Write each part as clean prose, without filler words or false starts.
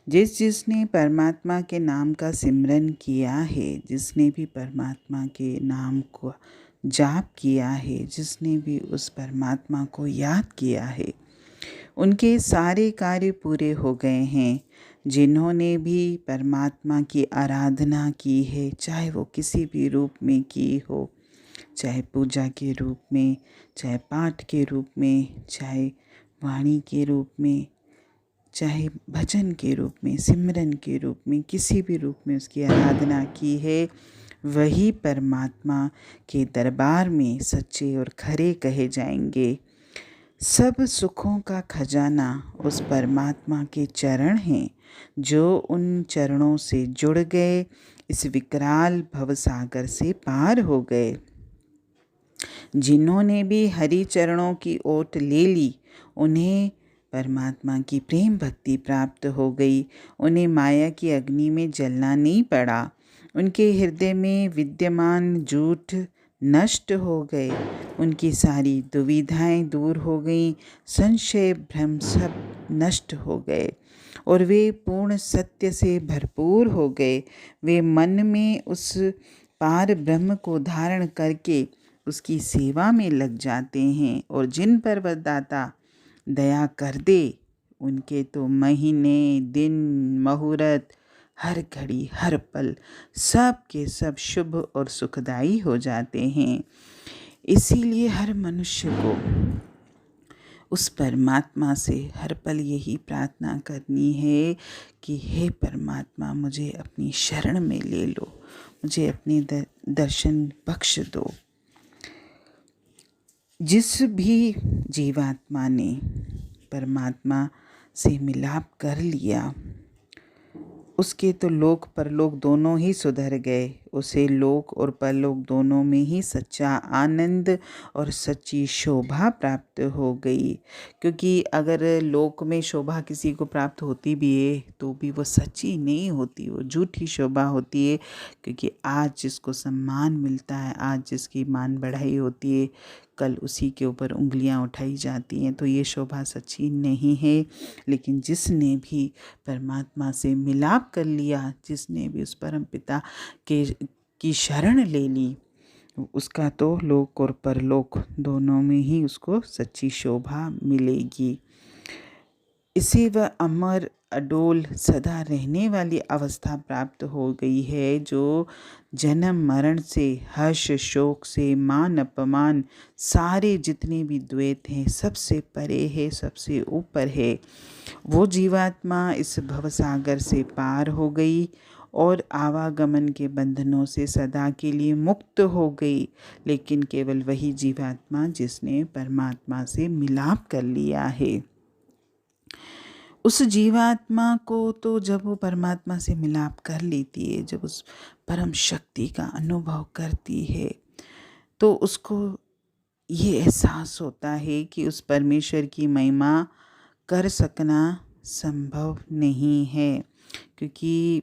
जिसने परमात्मा के नाम का सिमरन किया है, जिसने भी परमात्मा के नाम को जाप किया है, जिसने भी उस परमात्मा को याद किया है, उनके सारे कार्य पूरे हो गए हैं। जिन्होंने भी परमात्मा की आराधना की है, चाहे वो किसी भी रूप में की हो, चाहे पूजा के रूप में, चाहे पाठ के रूप में, चाहे वाणी के रूप में, चाहे भजन के रूप में, सिमरन के रूप में, किसी भी रूप में उसकी आराधना की है, वही परमात्मा के दरबार में सच्चे और खरे कहे जाएंगे। सब सुखों का खजाना उस परमात्मा के चरण हैं, जो उन चरणों से जुड़ गए, इस विकराल भवसागर से पार हो गए। जिन्होंने भी हरि चरणों की ओट ले ली, उन्हें परमात्मा की प्रेम भक्ति प्राप्त हो गई। उन्हें माया की अग्नि में जलना नहीं पड़ा। उनके हृदय में विद्यमान झूठ नष्ट हो गए। उनकी सारी दुविधाएं दूर हो गईं, संशय भ्रम सब नष्ट हो गए और वे पूर्ण सत्य से भरपूर हो गए। वे मन में उस पार ब्रह्म को धारण करके उसकी सेवा में लग जाते हैं और जिन पर वह दाता दया कर दे, उनके तो महीने, दिन, मुहूर्त, हर घड़ी, हर पल सब के सब शुभ और सुखदायी हो जाते हैं। इसीलिए हर मनुष्य को उस परमात्मा से हर पल यही प्रार्थना करनी है कि हे परमात्मा, मुझे अपनी शरण में ले लो, मुझे अपने दर्शन बख्श दो। जिस भी जीवात्मा ने परमात्मा से मिलाप कर लिया, उसके तो लोक परलोक दोनों ही सुधर गए। उसे लोक और परलोक दोनों में ही सच्चा आनंद और सच्ची शोभा प्राप्त हो गई। क्योंकि अगर लोक में शोभा किसी को प्राप्त होती भी है तो भी वो सच्ची नहीं होती, वो झूठी शोभा होती है। क्योंकि आज जिसको सम्मान मिलता है, आज जिसकी मान बढ़ाई होती है, कल उसी के ऊपर उंगलियां उठाई जाती हैं। तो ये शोभा सच्ची नहीं है। लेकिन जिसने भी परमात्मा से मिलाप कर लिया, जिसने भी उस परम पिता की शरण ले ली, उसका तो लोक और परलोक दोनों में ही उसको सच्ची शोभा मिलेगी। इसे वह अमर, अडोल, सदा रहने वाली अवस्था प्राप्त हो गई है, जो जन्म मरण से, हर्ष शोक से, मान अपमान, सारे जितने भी द्वैत हैं सबसे परे है, सबसे ऊपर है। वो जीवात्मा इस भवसागर से पार हो गई और आवागमन के बंधनों से सदा के लिए मुक्त हो गई। लेकिन केवल वही जीवात्मा जिसने परमात्मा से मिलाप कर लिया है। उस जीवात्मा को तो जब वो परमात्मा से मिलाप कर लेती है, जब उस परम शक्ति का अनुभव करती है, तो उसको ये एहसास होता है कि उस परमेश्वर की महिमा कर सकना संभव नहीं है। क्योंकि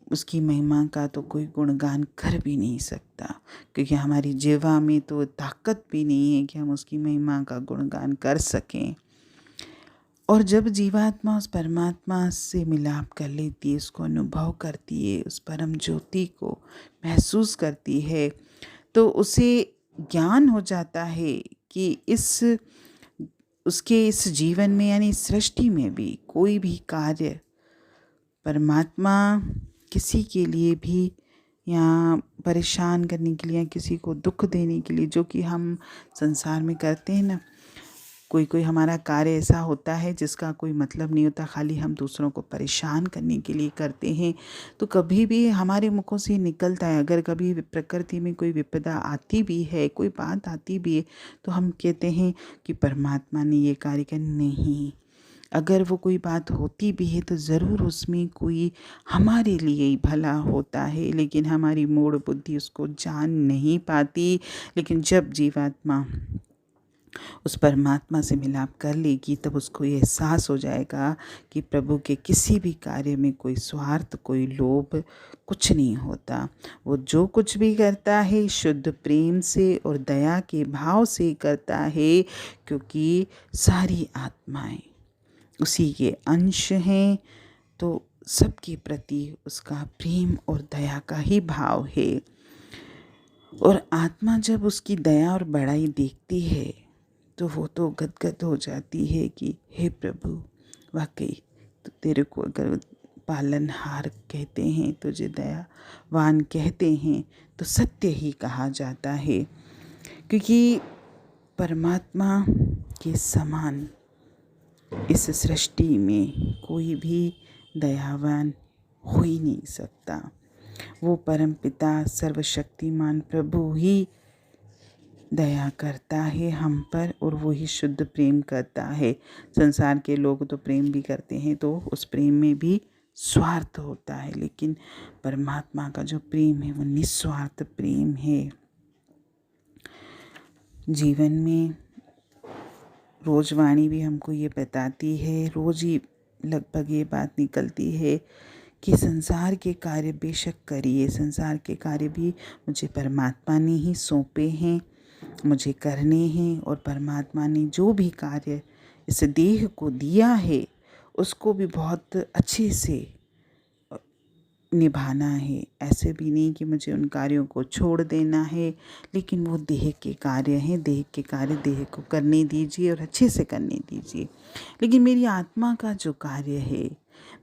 उसकी महिमा का तो कोई गुणगान कर भी नहीं सकता, क्योंकि हमारी जिह्वा में तो ताकत भी नहीं है कि हम उसकी महिमा का गुणगान कर सकें। और जब जीवात्मा उस परमात्मा से मिलाप कर लेती है, उसको अनुभव करती है, उस परम ज्योति को महसूस करती है, तो उसे ज्ञान हो जाता है कि उसके इस जीवन में, यानी सृष्टि में भी कोई भी कार्य परमात्मा किसी के लिए भी, या परेशान करने के लिए, या किसी को दुख देने के लिए, जो कि हम संसार में करते हैं ना, कोई कोई हमारा कार्य ऐसा होता है जिसका कोई मतलब नहीं होता, खाली हम दूसरों को परेशान करने के लिए करते हैं। तो कभी भी हमारे मुखों से निकलता है, अगर कभी प्रकृति में कोई विपदा आती भी है, कोई बात आती भी है, तो हम कहते हैं कि परमात्मा ने ये कार्य किया। नहीं, अगर वो कोई बात होती भी है तो ज़रूर उसमें कोई हमारे लिए ही भला होता है, लेकिन हमारी मूढ़ बुद्धि उसको जान नहीं पाती। लेकिन जब जीवात्मा उस परमात्मा से मिलाप कर लेगी, तब उसको ये एहसास हो जाएगा कि प्रभु के किसी भी कार्य में कोई स्वार्थ, कोई लोभ कुछ नहीं होता। वो जो कुछ भी करता है शुद्ध प्रेम से और दया के भाव से करता है, क्योंकि सारी आत्माएं उसी के अंश हैं। तो सबके प्रति उसका प्रेम और दया का ही भाव है। और आत्मा जब उसकी दया और बड़ाई देखती है तो वो तो गदगद हो जाती है कि हे प्रभु, वाकई तो तेरे को अगर पालनहार कहते हैं, तुझे दयावान कहते हैं, तो सत्य ही कहा जाता है। क्योंकि परमात्मा के समान इस सृष्टि में कोई भी दयावान हो ही नहीं सकता। वो परमपिता सर्वशक्तिमान प्रभु ही दया करता है हम पर, और वो ही शुद्ध प्रेम करता है। संसार के लोग तो प्रेम भी करते हैं तो उस प्रेम में भी स्वार्थ होता है, लेकिन परमात्मा का जो प्रेम है वो निस्वार्थ प्रेम है। जीवन में रोजवाणी भी हमको ये बताती है, रोज ही लगभग ये बात निकलती है कि संसार के कार्य बेशक करिए, संसार के कार्य भी मुझे परमात्मा ने ही सौंपे हैं, मुझे करने हैं। और परमात्मा ने जो भी कार्य इस देह को दिया है उसको भी बहुत अच्छे से निभाना है। ऐसे भी नहीं कि मुझे उन कार्यों को छोड़ देना है, लेकिन वो देह के कार्य हैं, देह के कार्य देह को करने दीजिए और अच्छे से करने दीजिए। लेकिन मेरी आत्मा का जो कार्य है,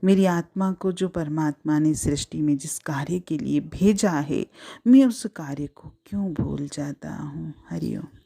मेरी आत्मा को जो परमात्मा ने सृष्टि में जिस कार्य के लिए भेजा है, मैं उस कार्य को क्यों भूल जाता हूँ। हरि ओम।